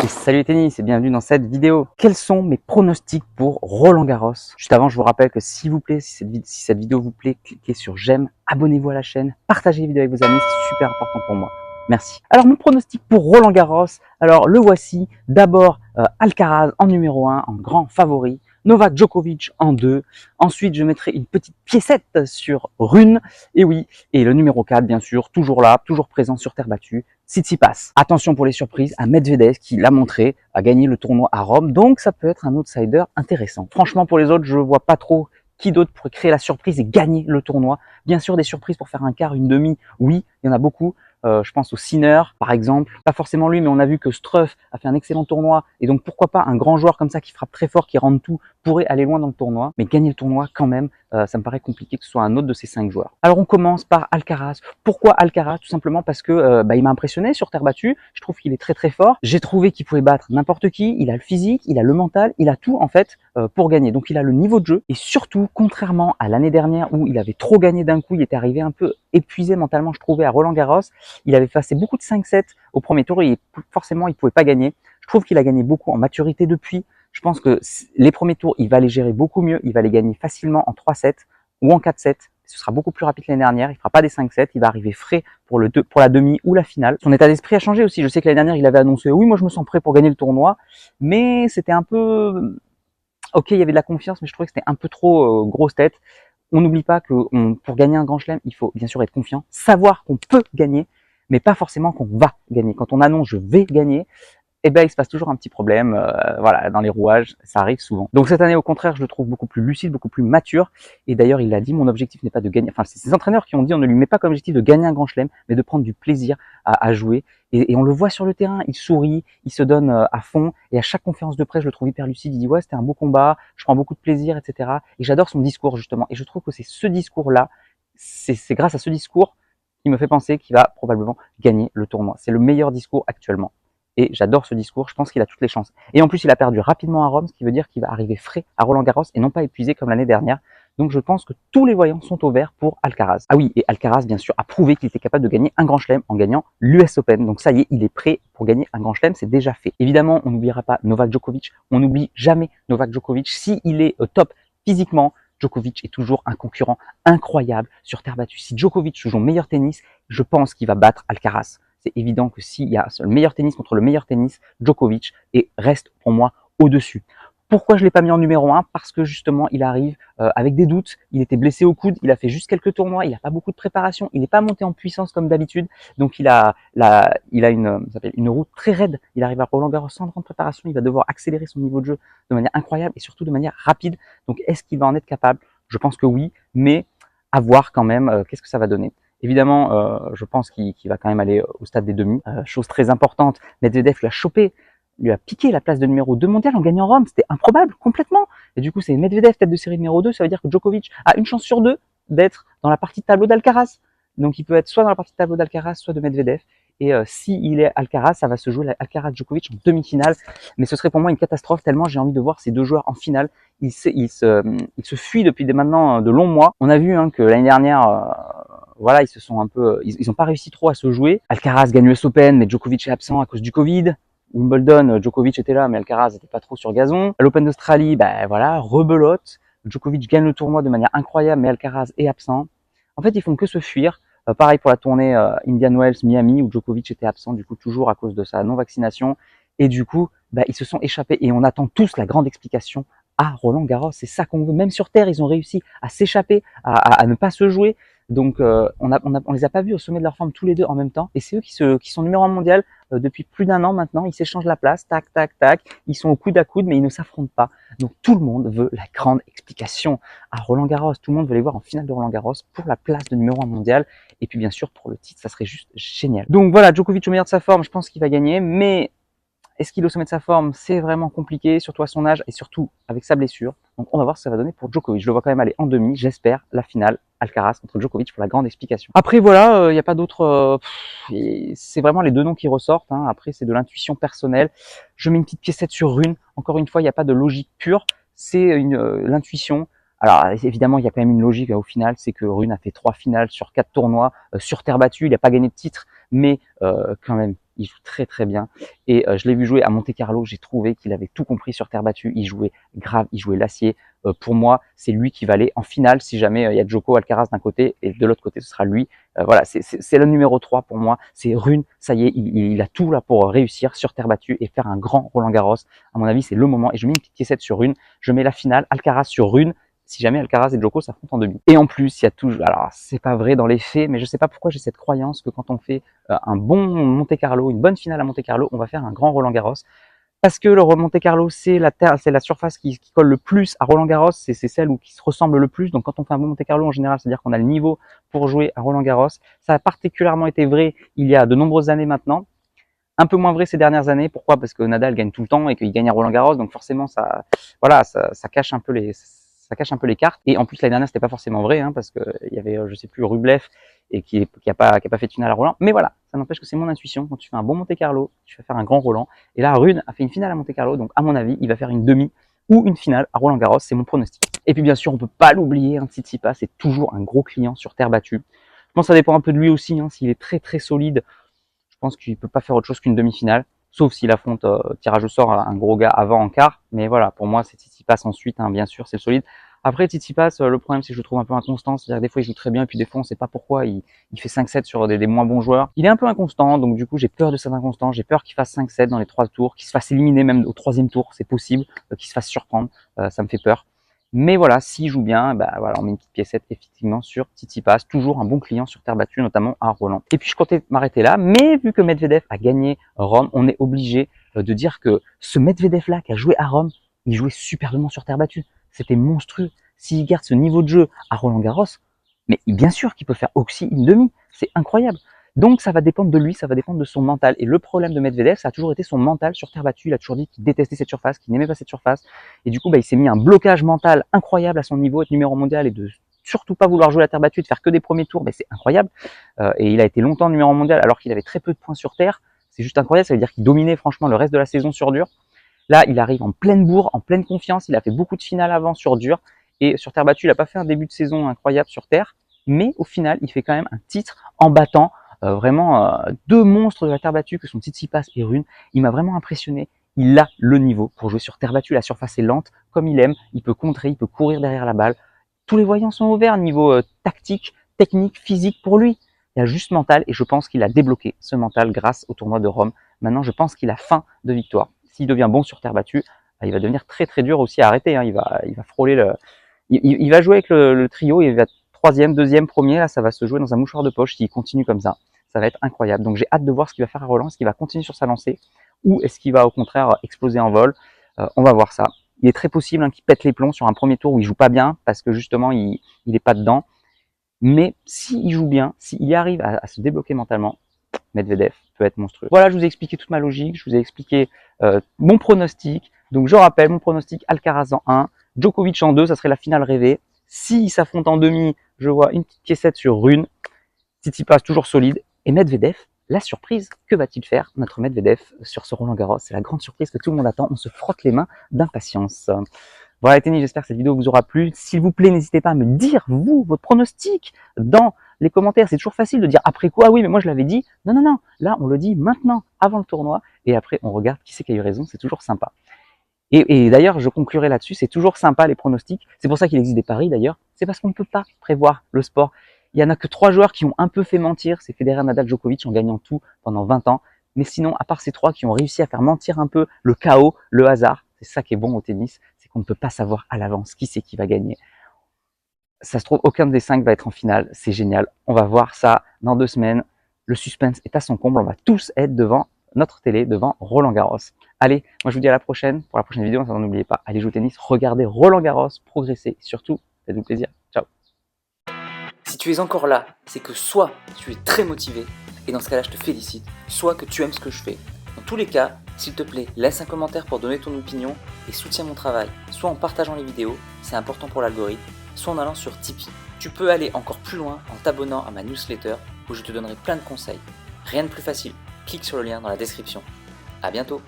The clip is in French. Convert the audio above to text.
Salut les tennis et bienvenue dans cette vidéo. Quels sont mes pronostics pour Roland Garros? Juste avant, je vous rappelle que s'il vous plaît, si cette vidéo vous plaît, cliquez sur j'aime, abonnez-vous à la chaîne, partagez les vidéos avec vos amis, c'est super important pour moi. Merci. Alors mon pronostic pour Roland Garros, alors le voici. D'abord Alcaraz en numéro 1, en grand favori. Novak Djokovic en 2. Ensuite, je mettrai une petite piécette sur Rune. Et oui, et le numéro 4, bien sûr, toujours là, toujours présent sur terre battue, Tsitsipas. Attention pour les surprises à Medvedev qui l'a montré, a gagné le tournoi à Rome. Donc, ça peut être un outsider intéressant. Franchement, pour les autres, je vois pas trop qui d'autre pourrait créer la surprise et gagner le tournoi. Bien sûr, des surprises pour faire un quart, une demi, oui, il y en a beaucoup. Je pense au Sinner, par exemple. Pas forcément lui, mais on a vu que Struff a fait un excellent tournoi. Et donc, pourquoi pas un grand joueur comme ça qui frappe très fort, qui rentre tout, pourrait aller loin dans le tournoi. Mais gagner le tournoi, quand même, ça me paraît compliqué que ce soit un autre de ces 5 joueurs. Alors, on commence par Alcaraz. Pourquoi Alcaraz? Tout simplement parce que il m'a impressionné sur terre battue. Je trouve qu'il est très très fort. J'ai trouvé qu'il pouvait battre n'importe qui. Il a le physique, il a le mental, il a tout, en fait, pour gagner. Donc, il a le niveau de jeu. Et surtout, contrairement à l'année dernière où il avait trop gagné d'un coup, il était arrivé un peu épuisé mentalement, je trouvais, à Roland Garros. Il avait passé beaucoup de 5-7 au premier tour et forcément, il pouvait pas gagner. Je trouve qu'il a gagné beaucoup en maturité depuis. Je pense que les premiers tours, il va les gérer beaucoup mieux. Il va les gagner facilement en 3-7 ou en 4-7. Ce sera beaucoup plus rapide que l'année dernière. Il fera pas des 5-7. Il va arriver frais pour la demi ou la finale. Son état d'esprit a changé aussi. Je sais que l'année dernière, il avait annoncé, oui, moi, je me sens prêt pour gagner le tournoi. Mais c'était un peu, ok, il y avait de la confiance, mais je trouvais que c'était un peu trop grosse tête. On n'oublie pas que pour gagner un grand chelem, il faut bien sûr être confiant, savoir qu'on peut gagner, mais pas forcément qu'on va gagner. Quand on annonce je vais gagner, eh ben il se passe toujours un petit problème, voilà, dans les rouages, ça arrive souvent. Donc cette année, au contraire, je le trouve beaucoup plus lucide, beaucoup plus mature. Et d'ailleurs, il l'a dit, mon objectif n'est pas de gagner. Enfin, c'est ces entraîneurs qui ont dit, on ne lui met pas comme objectif de gagner un grand chelem, mais de prendre du plaisir à jouer. Et on le voit sur le terrain, il sourit, il se donne à fond. Et à chaque conférence de presse, je le trouve hyper lucide. Il dit ouais, c'était un beau combat, je prends beaucoup de plaisir, etc. Et j'adore son discours justement. Et je trouve que c'est ce discours-là, c'est grâce à ce discours qui me fait penser qu'il va probablement gagner le tournoi. C'est le meilleur discours actuellement. Et j'adore ce discours, je pense qu'il a toutes les chances. Et en plus, il a perdu rapidement à Rome, ce qui veut dire qu'il va arriver frais à Roland Garros et non pas épuisé comme l'année dernière. Donc je pense que tous les voyants sont au vert pour Alcaraz. Ah oui, et Alcaraz, bien sûr, a prouvé qu'il était capable de gagner un grand chelem en gagnant l'US Open. Donc ça y est, il est prêt pour gagner un grand chelem, c'est déjà fait. Évidemment, on n'oubliera pas Novak Djokovic. On n'oublie jamais Novak Djokovic. S'il est au top physiquement, Djokovic est toujours un concurrent incroyable sur terre battue. Si Djokovic joue au meilleur tennis, je pense qu'il va battre Alcaraz. C'est évident que s'il y a le meilleur tennis contre le meilleur tennis, Djokovic reste pour moi au-dessus. Pourquoi je ne l'ai pas mis en numéro 1? Parce que justement, il arrive avec des doutes. Il était blessé au coude, il a fait juste quelques tournois, il n'a pas beaucoup de préparation, il n'est pas monté en puissance comme d'habitude. Donc il a une route très raide. Il arrive à Roland Garros sans grande préparation, il va devoir accélérer son niveau de jeu de manière incroyable et surtout de manière rapide. Donc est-ce qu'il va en être capable? Je pense que oui, mais à voir quand même qu'est-ce que ça va donner. Évidemment, je pense qu'il va quand même aller au stade des demi. Chose très importante, Medvedev lui a chopé, lui a piqué la place de numéro 2 mondial en gagnant Rome. C'était improbable, complètement. Et du coup, c'est Medvedev tête de série numéro 2. Ça veut dire que Djokovic a une chance sur 2 d'être dans la partie de tableau d'Alcaraz. Donc il peut être soit dans la partie de tableau d'Alcaraz, soit de Medvedev. Et s'il est Alcaraz, ça va se jouer Alcaraz-Djokovic en demi-finale. Mais ce serait pour moi une catastrophe tellement j'ai envie de voir ces deux joueurs en finale. Ils se fuient depuis maintenant de longs mois. On a vu que l'année dernière, voilà, ils se sont un peu, ils ont pas réussi trop à se jouer. Alcaraz gagne l'US Open, mais Djokovic est absent à cause du Covid. Wimbledon, Djokovic était là, mais Alcaraz n'était pas trop sur gazon. À l'Open d'Australie, voilà, rebelote. Djokovic gagne le tournoi de manière incroyable, mais Alcaraz est absent. En fait, ils font que se fuir. Pareil pour la tournée Indian Wells, Miami, où Djokovic était absent, du coup, toujours à cause de sa non-vaccination. Et du coup, ils se sont échappés. Et on attend tous la grande explication à Roland Garros. C'est ça qu'on veut. Même sur Terre, ils ont réussi à s'échapper, à ne pas se jouer. Donc, on les a pas vus au sommet de leur forme tous les deux en même temps. Et c'est eux qui sont numéro 1 mondial depuis plus d'1 an maintenant. Ils s'échangent la place, tac, tac, tac. Ils sont au coude à coude, mais ils ne s'affrontent pas. Donc, tout le monde veut la grande explication à Roland Garros. Tout le monde veut les voir en finale de Roland Garros pour la place de numéro 1 mondial. Et puis, bien sûr, pour le titre, ça serait juste génial. Donc, voilà, Djokovic au meilleur de sa forme, je pense qu'il va gagner. Mais est-ce qu'il est au sommet de sa forme? C'est vraiment compliqué, surtout à son âge et surtout avec sa blessure. Donc on va voir ce que ça va donner pour Djokovic. Je le vois quand même aller en demi, j'espère, la finale, Alcaraz contre Djokovic pour la grande explication. Après voilà, il n'y a pas d'autres... c'est vraiment les deux noms qui ressortent. Après c'est de l'intuition personnelle. Je mets une petite piécette sur Rune. Encore une fois, il n'y a pas de logique pure. C'est l'intuition. Alors évidemment, il y a quand même une logique au final, c'est que Rune a fait 3 finales sur 4 tournois sur terre battue. Il n'a pas gagné de titre, mais quand même, il joue très très bien. Et je l'ai vu jouer à Monte-Carlo, j'ai trouvé qu'il avait tout compris sur terre battue, il jouait grave, il jouait l'acier. Pour moi, c'est lui qui va aller en finale si jamais il y a Djoko Alcaraz d'un côté et de l'autre côté ce sera lui. Voilà, c'est le numéro 3 pour moi, c'est Rune, ça y est, il a tout là pour réussir sur terre battue et faire un grand Roland Garros. À mon avis, c'est le moment. Et je mets une petite piécette sur Rune, je mets la finale, Alcaraz sur Rune, si jamais Alcaraz et Djoko s'affrontent en demi. Et en plus, il y a toujours, alors c'est pas vrai dans les faits, mais je sais pas pourquoi j'ai cette croyance que quand on fait un bon Monte-Carlo, une bonne finale à Monte-Carlo, on va faire un grand Roland Garros. Parce que le Monte-Carlo, c'est la surface qui colle le plus à Roland-Garros, c'est celle qui se ressemble le plus. Donc quand on fait un bon Monte-Carlo en général, c'est-à-dire qu'on a le niveau pour jouer à Roland-Garros. Ça a particulièrement été vrai il y a de nombreuses années maintenant. Un peu moins vrai ces dernières années. Pourquoi? Parce que Nadal gagne tout le temps et qu'il gagne à Roland-Garros, donc forcément ça, voilà, ça cache un peu les cartes. Et en plus l'année dernière c'était pas forcément vrai, hein, parce que il y avait, je sais plus, Rublev et qui a pas fait de finale à Roland. Mais voilà, ça n'empêche que c'est mon intuition. Quand tu fais un bon Monte-Carlo, tu vas faire un grand Roland. Et là, Rune a fait une finale à Monte-Carlo, donc à mon avis, il va faire une demi ou une finale à Roland-Garros. C'est mon pronostic. Et puis bien sûr, on peut pas l'oublier, Tsitsipas c'est toujours un gros client sur terre battue. Je pense que ça dépend un peu de lui aussi, hein, s'il est très très solide. Je pense qu'il peut pas faire autre chose qu'une demi-finale, sauf s'il affronte tirage au sort un gros gars avant en quart. Mais voilà, pour moi, c'est Tsitsipas ensuite, hein, bien sûr, c'est le solide. Après, Tsitsipas, le problème, c'est que je le trouve un peu inconstant. C'est-à-dire que des fois, il joue très bien, et puis des fois, on sait pas pourquoi. Il fait 5-7 sur des moins bons joueurs. Il est un peu inconstant, donc du coup, j'ai peur de cet inconstant. J'ai peur qu'il fasse 5-7 dans les 3 tours, qu'il se fasse éliminer même au 3e tour, c'est possible, qu'il se fasse surprendre. Ça me fait peur. Mais voilà, s'il joue bien, bah voilà, on met une petite piécette effectivement sur Tsitsipas, toujours un bon client sur terre battue, notamment à Roland. Et puis je comptais m'arrêter là, mais vu que Medvedev a gagné Rome, on est obligé de dire que ce Medvedev-là qui a joué à Rome, il jouait superbement sur terre battue. C'était monstrueux. S'il garde ce niveau de jeu à Roland-Garros, mais bien sûr qu'il peut faire aussi une demi. C'est incroyable. Donc ça va dépendre de lui, ça va dépendre de son mental. Et le problème de Medvedev, ça a toujours été son mental sur terre battue. Il a toujours dit qu'il détestait cette surface, qu'il n'aimait pas cette surface. Et du coup, il s'est mis un blocage mental incroyable à son niveau, être numéro mondial et de surtout pas vouloir jouer la terre battue, de faire que des premiers tours. C'est incroyable. Et il a été longtemps numéro mondial alors qu'il avait très peu de points sur terre. C'est juste incroyable. Ça veut dire qu'il dominait franchement le reste de la saison sur dur. Là, il arrive en pleine bourre, en pleine confiance. Il a fait beaucoup de finales avant sur dur. Et sur terre battue, il n'a pas fait un début de saison incroyable sur terre. Mais au final, il fait quand même un titre en battant vraiment deux monstres de la terre battue que sont Tsitsipas et Rune. Il m'a vraiment impressionné. Il a le niveau pour jouer sur terre battue. La surface est lente, comme il aime. Il peut contrer, il peut courir derrière la balle. Tous les voyants sont ouverts niveau tactique, technique, physique pour lui. Il a juste mental et je pense qu'il a débloqué ce mental grâce au tournoi de Rome. Maintenant, je pense qu'il a faim de victoire. S'il devient bon sur terre battue, il va devenir très très dur aussi à arrêter. Hein. Il va frôler le. Il va jouer avec le trio. Il va être 3e, 2e, 1er. Là, ça va se jouer dans un mouchoir de poche s'il continue comme ça. Ça va être incroyable. Donc j'ai hâte de voir ce qu'il va faire à Roland. Est-ce qu'il va continuer sur sa lancée ou est-ce qu'il va au contraire exploser en vol? On va voir ça. Il est très possible qu'il pète les plombs sur un premier tour où il joue pas bien parce que justement il est pas dedans. Mais s'il joue bien, s'il arrive à se débloquer mentalement, Medvedev peut être monstrueux. Voilà, je vous ai expliqué toute ma logique, je vous ai expliqué mon pronostic. Donc je rappelle, mon pronostic, Alcaraz en 1, Djokovic en 2, ça serait la finale rêvée. S'ils s'affrontent en demi, je vois une petite piécette sur Rune, Tsitsipas toujours solide, et Medvedev, la surprise, que va-t-il faire notre Medvedev sur ce Roland-Garros? C'est la grande surprise que tout le monde attend, on se frotte les mains d'impatience. Voilà les tennis, j'espère que cette vidéo vous aura plu. S'il vous plaît, n'hésitez pas à me dire, vous, votre pronostic dans les commentaires. C'est toujours facile de dire après quoi, oui, mais moi je l'avais dit. Non, non, non, là on le dit maintenant, avant le tournoi, et après on regarde qui c'est qui a eu raison, c'est toujours sympa. Et d'ailleurs, je conclurai là-dessus, c'est toujours sympa les pronostics. C'est pour ça qu'il existe des paris d'ailleurs. C'est parce qu'on ne peut pas prévoir le sport. Il y en a que 3 joueurs qui ont un peu fait mentir, c'est Federer, Nadal, Djokovic en gagnant tout pendant 20 ans. Mais sinon, à part ces 3 qui ont réussi à faire mentir un peu le chaos, le hasard, c'est ça qui est bon au tennis, c'est qu'on ne peut pas savoir à l'avance qui c'est qui va gagner. Ça se trouve, aucun des 5 va être en finale, c'est génial. On va voir ça dans 2 semaines. Le suspense est à son comble, on va tous être devant notre télé, devant Roland Garros. Allez, moi je vous dis à la prochaine, pour la prochaine vidéo, n'oubliez pas, allez jouer au tennis, regardez Roland Garros, progressez, surtout, faites-vous plaisir. Ciao. Si tu es encore là, c'est que soit tu es très motivé, et dans ce cas-là je te félicite, soit que tu aimes ce que je fais. Dans tous les cas, s'il te plaît, laisse un commentaire pour donner ton opinion et soutiens mon travail, soit en partageant les vidéos, c'est important pour l'algorithme, soit en allant sur Tipeee. Tu peux aller encore plus loin en t'abonnant à ma newsletter où je te donnerai plein de conseils. Rien de plus facile, clique sur le lien dans la description. À bientôt.